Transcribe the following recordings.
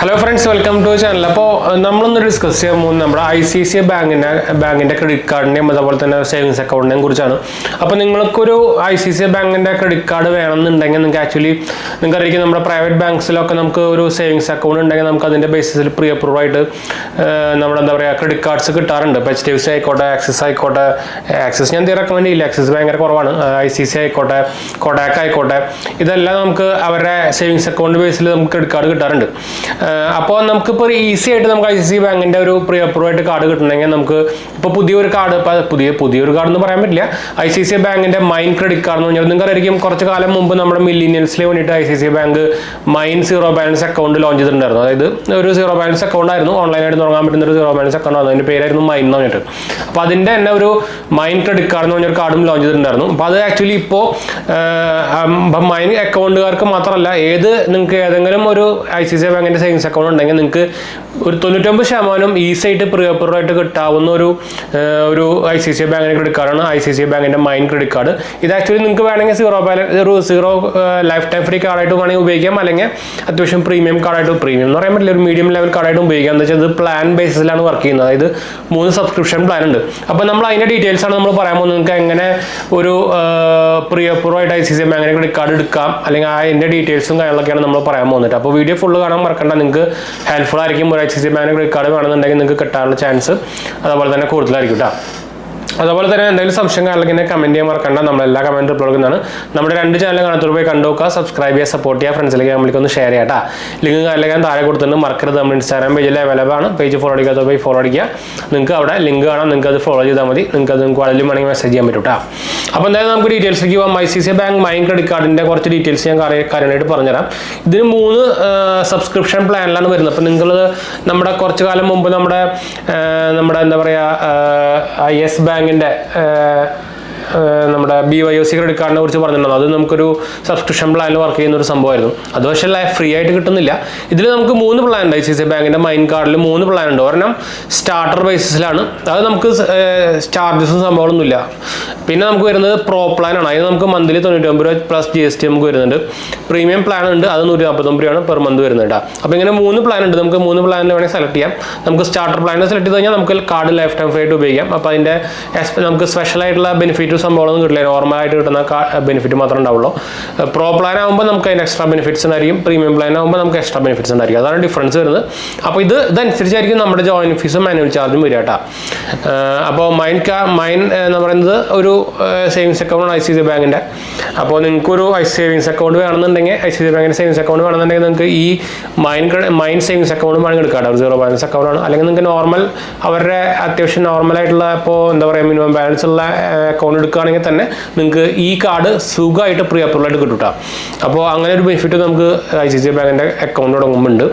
Hello friends, welcome to the channel. We will discuss the ICICI Bank credit card and savings account. If you have an ICICI Bank credit card, actually private banks savings account and basis pre-approved credit cards. HDFC, Axis, Axis recommend Axis Bank, ICICI, Kotak. This is savings account based credit card. അപ്പോൾ നമുക്ക് ഇപ്പോൾ easy ആയിട്ട് നമുക്ക് ICC ബാങ്കിന്റെ ഒരു pre approved card കിട്ടണമെങ്കിൽ നമുക്ക് ഇപ്പോൾ പുതിയൊരു കാർഡ് പുതിയൊരു കാർഡ് എന്ന് പറയാൻ പറ്റില്ല ഐസിസി ബാങ്കിന്റെ മൈൻ ക്രെഡിറ്റ് കാർഡ് എന്ന് പറഞ്ഞാൽ നിങ്ങൾക്കറിയാം കുറച്ച് കാലം മുമ്പ് നമ്മുടെ മില്ലേനിയൽസിന് വേണ്ടിയിട്ട് ICC bank mine zero balance account launch ചെയ്തിട്ടുണ്ടായിരുന്നു അതായത് ഒരു സീറോ ബാലൻസ് അക്കൗണ്ട് ആയിരുന്നു ഓൺലൈനായിട്ട് തുടങ്ങാൻ പറ്റുന്ന ഒരു സീറോ ബാലൻസ് അക്കൗണ്ട് ആയിരുന്നു അതിന്റെ പേരായിരുന്നു മൈൻ എന്ന് പറഞ്ഞിട്ട് അപ്പോൾ അതിന്റെ തന്നെ ഒരു മൈൻ ക്രെഡിറ്റ് കാർഡ് എന്ന് പറഞ്ഞൊരു കാർഡും ലോഞ്ച് ചെയ്തിട്ടുണ്ടായിരുന്നു അപ്പോൾ അത് ആക്ച്വലി ഇപ്പോൾ മൈൻ അക്കൗണ്ടുകാർക്ക് മാത്രമല്ല നിങ്ങൾക്ക് ഏതെങ്കിലും ഒരു ഐസിസി ബാങ്കിന്റെ സേവിങ്സ് അക്കൗണ്ട് ഉണ്ടെങ്കിൽ നിങ്ങൾക്ക് ഒരു 99% ഈസി ആയിട്ട് പ്രീ അപ്രൂവ്ഡ് ആയിട്ട് കിട്ടാവുന്ന ഒരു ഐസിസി ബാങ്കിന്റെ ക്രെഡിറ്റ് കാർഡാണ് ഐസിസി ബാങ്കിന്റെ മൈൻ ക്രെഡിറ്റ് കാർഡ് ഇത് ആക്ച്വലി നിങ്ങൾക്ക് വേണമെങ്കിൽ സീറോ ലൈഫ് ടൈം ഫ്രീ കാർഡായിട്ട് വേണമെങ്കിൽ ഉപയോഗിക്കാം അല്ലെങ്കിൽ അത്യാവശ്യം പ്രീമിയം കാർഡായിട്ട് പ്രീമിയം എന്ന് പറയാൻ പറ്റില്ല ഒരു മീഡിയം ലെവൽ കാർഡായിട്ട് ഉപയോഗിക്കാം എന്ന് വെച്ചാൽ ഇത് പ്ലാൻ ബേസിസിലാണ് വർക്ക് ചെയ്യുന്നത് അതായത് 3 സബ്സ്ക്രിപ്ഷൻ പ്ലാൻ ഉണ്ട് അപ്പോൾ നമ്മൾ അതിന്റെ ഡീറ്റെയിൽസ് ആണ് നമ്മൾ പറയാൻ പോകുന്നത് നിങ്ങൾക്ക് എങ്ങനെ ഒരു പ്രീ അപ്രൂവ്ഡ് ആയിട്ട് ഐസിസി ബാങ്കിന്റെ ക്രെഡിറ്റ് കാർഡ് എടുക്കാം അല്ലെങ്കിൽ അതിന്റെ ഡീറ്റെയിൽസും കാര്യങ്ങളൊക്കെയാണ് നമ്മൾ പറയാൻ പോകുന്നത് അപ്പോൾ വീഡിയോ ഫുള്ള് കാണാൻ മറക്കണ്ട നിങ്ങൾക്ക് ഹെൽപ്ഫുൾ ആയിരിക്കും ഒരു ഐസിസി ബാങ്ക് ക്രെഡിറ്റ് കാർഡ് വേണമെന്നുണ്ടെങ്കിൽ നിങ്ങൾക്ക് കിട്ടാനുള്ള ചാൻസ് അതുപോലെ തന്നെ കൂടുതലായിരിക്കും കേട്ടോ അതുപോലെ തന്നെ എന്തെങ്കിലും സംശയം അല്ലെങ്കിൽ കമന്റ് ചെയ്യാൻ മറക്കണ്ട നമ്മളെല്ലാ കമന്റ് റിപ്ലൈ കൊടുക്കുന്നതാണ് നമ്മുടെ 2 ചാനൽ കാണാത്തവർ പോയി കണ്ടുനോക്കുക സബ്സ്ക്രൈബ് ചെയ്യുക സപ്പോർട്ട് ചെയ്യുക ഫ്രണ്ട്സിലേക്ക് നമ്മൾക്ക് ഒന്ന് ഷെയർ ചെയ്യാം ലിങ്ക് അല്ലെങ്കിൽ താഴെ കൊടുത്തിട്ടുണ്ട് മറക്കരുത് നമ്മുടെ ഇൻസ്റ്റാഗ്രാം പേജിൽ അവൈലബിൾ ആണ് പേജ് ഫോളോ അടിക്കാത്ത പോയി ഫോളോ അടിക്കുക നിങ്ങൾക്ക് അവിടെ ലിങ്ക് കാണാം നിങ്ങൾക്ക് അത് ഫോളോ ചെയ്താൽ മതി നിങ്ങൾക്ക് അതിലും വേണമെങ്കിൽ മെസ്സേജ് ചെയ്യാൻ പറ്റും കേട്ടോ അപ്പോൾ എന്തായാലും നമുക്ക് ഡീറ്റെയിൽസിലേക്ക് പോകാം ഐസിസി ബാങ്ക് മൈൻ ക്രെഡിറ്റ് കാർഡിന്റെ കുറച്ച് ഡീറ്റെയിൽസ് ഞാൻ കാര്യമായിട്ട് പറഞ്ഞുതരാം ഇതിന് 3 സബ്സ്ക്രിപ്ഷൻ പ്ലാനിലാണ് വരുന്നത് അപ്പോൾ നിങ്ങൾ നമ്മുടെ കുറച്ച് കാലം മുമ്പ് നമ്മുടെ എന്താ പറയുക IS ബാങ്കിന്റെ നമ്മുടെ BYOC ക്രെഡിറ്റ് കാർഡിനെ കുറിച്ച് പറഞ്ഞിട്ടുണ്ടോ അത് നമുക്കൊരു സബ്സ്ക്രിപ്ഷൻ പ്ലാനിൽ വർക്ക് ചെയ്യുന്ന ഒരു സംഭവമായിരുന്നു അത് പക്ഷേ ഫ്രീ ആയിട്ട് കിട്ടുന്നില്ല ഇതിൽ നമുക്ക് 3 പ്ലാൻ ഉണ്ട് ഐസിസി ബാങ്കിന്റെ മൈൻ കാർഡിൽ 3 പ്ലാൻ ഉണ്ട് ഒരെണ്ണം സ്റ്റാർട്ടർ ബേസിസിലാണ് അത് നമുക്ക് ചാർജസും സംഭവമൊന്നുമില്ല പിന്നെ നമുക്ക് വരുന്നത് പ്രോ പ്ലാൻ ആണ് അതിന് നമുക്ക് മന്ത്ലി 99 രൂപ പ്ലസ് GST നമുക്ക് വരുന്നുണ്ട് പ്രീമിയം പ്ലാൻ ഉണ്ട് അത് 149 രൂപയാണ് പെർ മന്ത് വരുന്നത് അപ്പോൾ ഇങ്ങനെ 3 പ്ലാൻ ഉണ്ട് നമുക്ക് 3 പ്ലാനിൽ വേണമെങ്കിൽ സെലക്ട് ചെയ്യാം നമുക്ക് സ്റ്റാർട്ടർ പ്ലാനിൽ സെലക്ട് ചെയ്ത് കഴിഞ്ഞാൽ നമുക്ക് കാർഡ് ലൈഫ് ടൈം ഫ്രീ ആയിട്ട് ഉപയോഗിക്കാം അപ്പോൾ അതിന്റെ നമുക്ക് സ്പെഷ്യൽ ആയിട്ടുള്ള ബെനിഫിറ്റ് സംഭവമൊന്നും കിട്ടില്ല നോർമലായിട്ട് കിട്ടുന്ന ബെനിഫിറ്റ് മാത്രമേ ഉണ്ടാവുള്ളൂ പ്രോ പ്ലാൻ ആകുമ്പോൾ നമുക്ക് അതിന് എക്സ്ട്രാ ബെനിഫിറ്റ്സ് ഉണ്ടായിരിക്കും പ്രീമിയം പ്ലാൻ ആകുമ്പോൾ നമുക്ക് എക്സ്ട്രാ ബെനിഫിറ്റ്സ് ഉണ്ടായിരിക്കും അതാണ് ഡിഫറൻസ് വരുന്നത് അപ്പോൾ ഇതനുസരിച്ചായിരിക്കും നമ്മുടെ ജോയിൻ ഫീസും മാനുവൽ ചാർജും വരിക കേട്ടോ അപ്പോൾ മൈൻ എന്ന് പറയുന്നത് ഒരു സേവിങ്സ് അക്കൗണ്ട് ഐസിസി ബാങ്കിന്റെ അപ്പോൾ നിങ്ങൾക്കൊരു സേവിങ്സ് അക്കൗണ്ട് വേണമെന്നുണ്ടെങ്കിൽ ഐസിസി ബാങ്കിന്റെ സേവിങ്സ് അക്കൗണ്ട് വേണമെന്നുണ്ടെങ്കിൽ നിങ്ങൾക്ക് ഈ മൈൻ സേവിങ്സ് അക്കൗണ്ട് വേണമെങ്കിൽ എടുക്കാം സീറോ ബാലൻസ് അക്കൗണ്ട് ആണ് അല്ലെങ്കിൽ നിങ്ങൾക്ക് നോർമൽ അവരുടെ അത്യാവശ്യം നോർമലായിട്ടുള്ള ഇപ്പോൾ എന്താ പറയുക മിനിമം ബാലൻസ് ഉള്ള അക്കൗണ്ട് എടുക്കുകയാണെങ്കിൽ തന്നെ നിങ്ങൾക്ക് ഈ കാർഡ് സുഖമായിട്ട് പ്രീ അപ്രൂവൽ ആയിട്ട് കിട്ടും അപ്പോൾ അങ്ങനെ ഒരു ബെനിഫിറ്റ് നമുക്ക് ഐസിസി ബാങ്കിന്റെ അക്കൗണ്ട് തുടങ്ങുമ്പോൾ ഉണ്ട്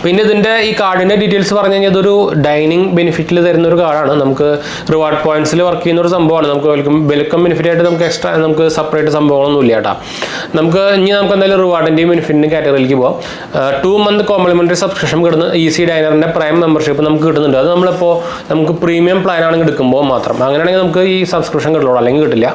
പിന്നെ ഇതിന്റെ ഈ കാർഡിന്റെ ഡീറ്റെയിൽസ് പറഞ്ഞു കഴിഞ്ഞാൽ ഇതൊരു ഡൈനിങ് ബെനിഫിറ്റിൽ തരുന്ന ഒരു കാർഡാണ് നമുക്ക് റിവാർഡ് പോയിന്റ്സിൽ വർക്ക് ചെയ്യുന്ന ഒരു സംഭവമാണ് നമുക്ക് വെൽക്കം ബെനിഫിറ്റ് ആയിട്ട് നമുക്ക് എക്സ്ട്രാ നമുക്ക് സെപ്പറേറ്റ് സംഭവങ്ങളൊന്നും ഇല്ല കേട്ടോ നമുക്ക് എന്തായാലും റിവാർഡിന്റെയും ബെനിഫിറ്റിന്റെ കാറ്റഗറിയിലേക്ക് പോകാം 2 മന്ത് കോംപ്ലിമെന്ററി സബ്സ്ക്രിപ്ഷൻ കിട്ടുന്ന ഈസി ഡൈനറിന്റെ പ്രൈം മെമ്പർഷിപ്പ് നമുക്ക് കിട്ടുന്നുണ്ട് അത് നമുക്ക് പ്രീമിയം പ്ലാൻ ആണെങ്കിൽ എടുക്കുമ്പോൾ മാത്രം അങ്ങനെയാണെങ്കിൽ നമുക്ക് ഈ സബ്സ്ക്രിപ്ഷൻ കിട്ടുള്ളൂ അല്ലെങ്കിൽ കിട്ടില്ല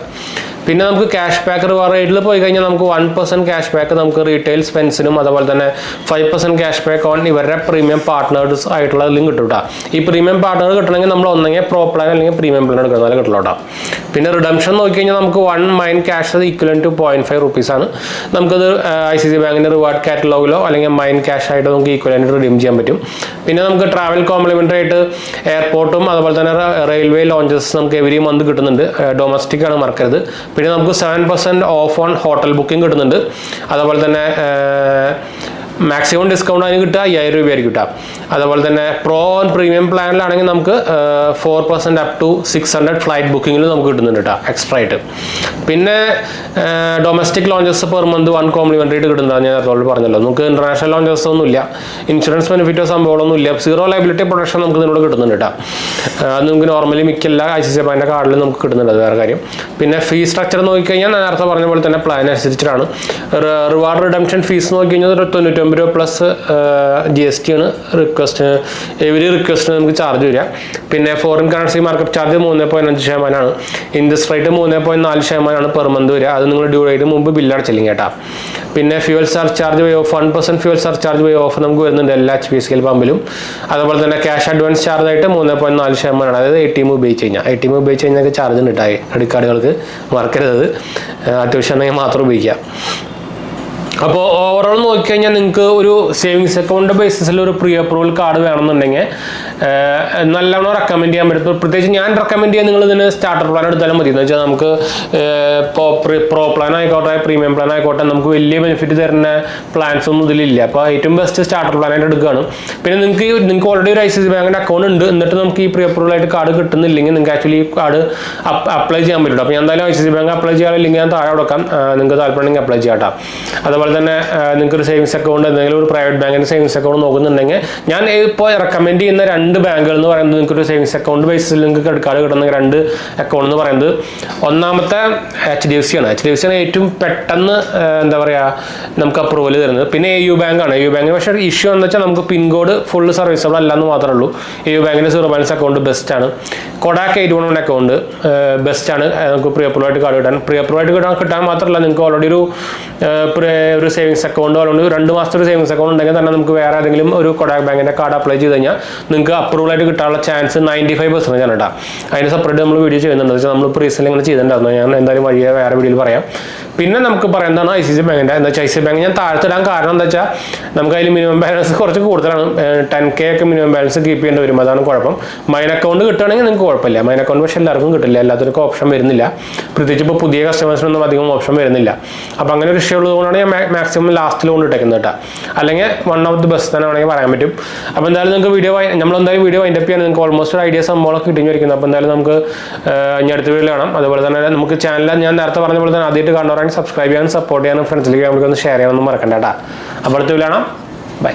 പിന്നെ നമുക്ക് ക്യാഷ് ബാക്ക് റിവാർഡ് റേറ്റിൽ പോയി കഴിഞ്ഞാൽ നമുക്ക് 1% ക്യാഷ് ബാക്ക് നമുക്ക് റീറ്റെയിൽ സ്പെൻസിനും അതുപോലെ തന്നെ 5% ക്യാഷ് ബാക്ക് ഓൺ ഇവരുടെ പ്രീമിയം പാർട്ട്നേഴ്സ് ആയിട്ടുള്ള അതിലും കിട്ടും കേട്ടോ ഈ പ്രീമിയം പാർട്ട്ണർ കിട്ടണമെങ്കിൽ നമ്മൾ ഒന്നെങ്കിൽ പ്രോ പ്ലാൻ അല്ലെങ്കിൽ പ്രീമിയം പ്ലാൻ എടുക്കുന്നതാലും കിട്ടുള്ളൂ കേട്ടോ പിന്നെ റിഡംഷൻ നോക്കി കഴിഞ്ഞാൽ നമുക്ക് 1 mile cash equivalent to 0.5 rupees ആണ് നമുക്കത് ഐസിസി ബാങ്കിന്റെ റിവാർഡ് കാറ്റലോഗിലോ അല്ലെങ്കിൽ മൈൻ ക്യാഷ് ആയിട്ട് നമുക്ക് ഈക്വലന്റ് റിഡീം ചെയ്യാൻ പറ്റും പിന്നെ നമുക്ക് ട്രാവൽ കോംപ്ലിമെന്ററി ആയിട്ട് എയർപോർട്ടും അതുപോലെ തന്നെ റെയിൽവേ ലോഞ്ചസ് നമുക്ക് എവറി മന്ത് കിട്ടുന്നുണ്ട് ഡൊമസ്റ്റിക് ആണ് മറക്കരുത് പിന്നെ നമുക്ക് 7% ഓഫ് ഓൺ ഹോട്ടൽ ബുക്കിംഗ് കിട്ടുന്നുണ്ട് അതുപോലെ തന്നെ മാക്സിമം ഡിസ്കൗണ്ട് അതിന് കിട്ടുക 5000 രൂപയായിരിക്കും കിട്ടുക അതുപോലെ തന്നെ പ്രോ ഓൺ പ്രീമിയം പ്ലാനിലാണെങ്കിൽ നമുക്ക് 4% അപ് ടു 600 ഫ്ലൈറ്റ് ബുക്കിങ്ങിൽ നമുക്ക് കിട്ടുന്നുണ്ട് കേട്ടോ എക്സ്ട്രാ ആയിട്ട് പിന്നെ domestic lounges per month 1 complimentary ആയിട്ട് കിട്ടുന്നതാണ് ഞാൻ നേരത്തെ പറഞ്ഞല്ലോ നമുക്ക് ഇന്റർനാഷണൽ ലോഞ്ചസ് ഒന്നും ഇല്ല ഇൻഷുറൻസ് ബെനിഫിറ്റോ സംഭവങ്ങളൊന്നും ഇല്ല സീറോ ലയബിലിറ്റി പ്രൊട്ടക്ഷൻ നമുക്ക് ഇതിനോട് കിട്ടുന്നുണ്ട് കേട്ടോ അത് നമുക്ക് നോർമലി മിക്ക എല്ലാ ഐസിസി ബാങ്കിന്റെ കാർഡിൽ നമുക്ക് കിട്ടുന്നുണ്ട് അത് വേറെ കാര്യം പിന്നെ ഫീ സ്ട്രക്ചർ നോക്കിക്കഴിഞ്ഞാൽ നേരത്തെ പറഞ്ഞ പോലെ തന്നെ പ്ലാൻ അനുസരിച്ചിട്ടാണ് റിവാർഡ് റിഡംഷൻ ഫീസ് നോക്കി കഴിഞ്ഞാൽ 99 $150 പ്ലസ് GST ആണ് റിക്വസ്റ്റ് എവരി റിക്വസ്റ്റിന് നമുക്ക് ചാർജ് വരിക. പിന്നെ foreign currency market charge 3.5%, interest rate 3.4% per month വരിക. അത് നിങ്ങൾ ഡ്യൂ ഡേറ്റ് മുമ്പ് ബില്ല് അടച്ചില്ലെങ്കിൽ കേട്ടോ. പിന്നെ fuel surcharge way of 1% fuel surcharge way of നമുക്ക് വരുന്നുണ്ട് എല്ലാ HPSL പമ്പിലും. അതുപോലെ തന്നെ ക്യാഷ് അഡ്വാൻസ് ചാർജ് ആയിട്ട് 3.4%, അതായത് ATM ഉപയോഗിച്ച് കഴിഞ്ഞാൽ ചാർജ് ഉണ്ട് കേട്ടോ. ക്രെഡിറ്റ് കാർഡുകൾക്ക് മറക്കരുത്, അത്യാവശ്യം ഉണ്ടെങ്കിൽ മാത്രം ഉപയോഗിക്കുക. അപ്പോൾ ഓവറോൾ നോക്കിക്കഴിഞ്ഞാൽ നിങ്ങൾക്ക് ഒരു സേവിങ്സ് അക്കൗണ്ട് ബേസിസിൽ ഒരു പ്രീ അപ്രൂവൽ കാർഡ് വേണമെന്നുണ്ടെങ്കിൽ നല്ലോണം റെക്കമെൻഡ് ചെയ്യാൻ പറ്റും. പ്രത്യേകിച്ച് ഞാൻ റെക്കമെൻഡ് ചെയ്യാൻ നിങ്ങൾ ഇതിന് സ്റ്റാർട്ടർ പ്ലാൻ എടുത്താലും മതി. എന്ന് വെച്ചാൽ നമുക്ക് പ്രോ പ്ലാൻ ആയിക്കോട്ടെ പ്രീമിയം പ്ലാൻ ആയിക്കോട്ടെ നമുക്ക് വലിയ ബെനിഫിറ്റ് തരുന്ന പ്ലാൻസ് ഒന്നും ഇതിലില്ല. അപ്പോൾ ഏറ്റവും ബെസ്റ്റ് സ്റ്റാർട്ടർ പ്ലാൻ ആയിട്ട് എടുക്കുകയാണ്. പിന്നെ നിങ്ങൾക്ക് ഓൾറെഡി ഒരു ICICI ബാങ്കിൻ്റെ അക്കൗണ്ട് ഉണ്ട്, എന്നിട്ട് നമുക്ക് ഈ പ്രീ അപ്രൂവൽ ആയിട്ട് കാർഡ് കിട്ടുന്നില്ലെങ്കിൽ നിങ്ങൾക്ക് ആക്ച്വലി ഈ കാർഡ് അപ്ലൈ ചെയ്യാൻ പറ്റും. അപ്പോൾ ഞാൻ എന്തായാലും ICICI ബാങ്ക് അപ്ലൈ ചെയ്യാനില്ലെങ്കിൽ ഞാൻ താഴെ കൊടുക്കാം, നിങ്ങൾക്ക് താല്പര്യമുണ്ടെങ്കിൽ അപ്ലൈ ചെയ്യാം കേട്ടോ. അതുപോലെ തന്നെ നിങ്ങൾക്ക് ഒരു സേവിങ്സ് അക്കൗണ്ട് എന്തെങ്കിലും ഒരു പ്രൈവറ്റ് ബാങ്കിൻ്റെ സേവിങ്സ് അക്കൗണ്ട് നോക്കുന്നുണ്ടെങ്കിൽ ഞാൻ ഇപ്പോൾ റെക്കമെൻഡ് ചെയ്യുന്ന 2 ബാങ്കുകൾ എന്ന് പറയുന്നത് നിങ്ങൾക്ക് ഒരു സേവിങ്സ് അക്കൗണ്ട് ബേസിൽ നിങ്ങൾക്ക് ക്രെഡിറ്റ് കാർഡ് കിട്ടുന്ന 2 അക്കൗണ്ട് എന്ന് പറയുന്നത് ഒന്നാമത്തെ HDFC ആണ്. HDFC ആണ് ഏറ്റവും പെട്ടെന്ന് എന്താ പറയുക നമുക്ക് അപ്രൂവൽ തരുന്നത്. പിന്നെ AU ബാങ്കാണ്. AU ബാങ്കിന് പക്ഷേ ഇഷ്യൂ എന്ന് വെച്ചാൽ നമുക്ക് പിൻ കോഡ് ഫുള്ള് സർവീസബിൾ അല്ലെന്ന് മാത്രമേ ഉള്ളൂ. AU ബാങ്കിൻ്റെ 0 ബാലൻസ് അക്കൗണ്ട് ബെസ്റ്റാണ്. കൊടാക്ക് 811 അക്കൗണ്ട് ബെസ്റ്റാണ് നമുക്ക് പ്രീ അപ്രൂവൽ ആയിട്ട് കാർഡ് കിട്ടാൻ. പ്രീ അപ്രൂവൽ ആയിട്ട് കിട്ടാൻ മാത്രമല്ല നിങ്ങൾക്ക് ഓൾറെഡി ഒരു സേവിങ്സ് അക്കൗണ്ട് അല്ലെങ്കിൽ 2 മാസത്തെ ഒരു സേവിങ്സ് അക്കൗണ്ട് ഉണ്ടെങ്കിൽ തന്നെ നമുക്ക് വേറെ ഏതെങ്കിലും ഒരു കൊടാക് ബാങ്കിൻ്റെ കാർഡ് അപ്ലൈ ചെയ്ത് കഴിഞ്ഞാൽ നിങ്ങൾക്ക് അപ്രൂവൽ ആയിട്ട് കിട്ടാനുള്ള ചാൻസ് 95% ആണ് കേട്ടോ. അതിന് സെപ്പറേറ്റ് നമ്മൾ വീഡിയോ ചെയ്യുന്നുണ്ട്. വെച്ചാൽ നമ്മൾ റീസെൻ്റ് ഇങ്ങനെ ചെയ്തിട്ടുണ്ടായിരുന്നു. ഞാൻ എന്തായാലും വഴിയെ വേറെ വീഡിയോയിൽ പറയാം. പിന്നെ നമുക്ക് പറയുന്നതാണ് ICICI ബാങ്കിൻ്റെ. എന്താ വെച്ചാൽ ICICI ബാങ്ക് ഞാൻ താഴ്ത്തിടാൻ കാരണം എന്താ വെച്ചാൽ നമുക്ക് അതിൽ മിനിമം ബാലൻസ് കുറച്ച് കൂടുതലാണ്. 10K ഒക്കെ മിനിമം ബാലൻസ് കീപ്പ് ചെയ്യേണ്ടി വരും, അതാണ് കുഴപ്പം. മൈൻ അക്കൗണ്ട് കിട്ടുകയാണെങ്കിൽ നിങ്ങൾക്ക് കുഴപ്പമില്ല. മൈൻ അക്കൗണ്ട് പക്ഷേ എല്ലാവർക്കും കിട്ടില്ല, എല്ലാത്തിനും ഓപ്ഷൻ വരുന്നില്ല. പ്രത്യേകിച്ച് ഇപ്പോൾ പുതിയ കസ്റ്റമേഴ്സിനൊന്നും അധികം ഓപ്ഷൻ വരുന്നില്ല. അപ്പോൾ അങ്ങനെ ഒരു ഇഷ്യൂ ഉള്ളതുകൊണ്ടാണ് ഞാൻ മാക്സിമം ലാസ്റ്റിൽ കൊണ്ടിട്ടേക്കുന്നത് കേട്ടോ. അല്ലെങ്കിൽ 1 ഓഫ് ദി ബെസ്റ്റ് തന്നെ വേണമെങ്കിൽ പറയാൻ പറ്റും. അപ്പോൾ എന്തായാലും നിങ്ങൾക്ക് നമ്മളെന്തായാലും വീഡിയോ വൈൻഡപ്പ് ചെയ്യാൻ നിങ്ങൾക്ക് ഓൾമോസ്റ്റ് ഒരു ഐഡിയ സംഭവങ്ങളൊക്കെ കിട്ടിയിരിക്കുന്നത്. അപ്പോൾ എന്തായാലും നമുക്ക് ഇനി അടുത്ത വീഡിയോ കാണാം. അതുപോലെ തന്നെ നമുക്ക് ചാനൽ ഞാൻ നേരത്തെ പറഞ്ഞ പോലെ തന്നെ ആദ്യമായിട്ട് കാണുന്നവരാണെങ്കിൽ സബ്സ്ക്രൈബ് ചെയ്യാനും സപ്പോർട്ട് ചെയ്യാനും ഫ്രണ്ട്സിലേക്ക് നമുക്ക് ഒന്ന് ഷെയർ ചെയ്യാനൊന്നും മറക്കണ്ട കേട്ടോ. അപ്പോൾ അടുത്ത വീഡിയോ കാണാം. ബൈ.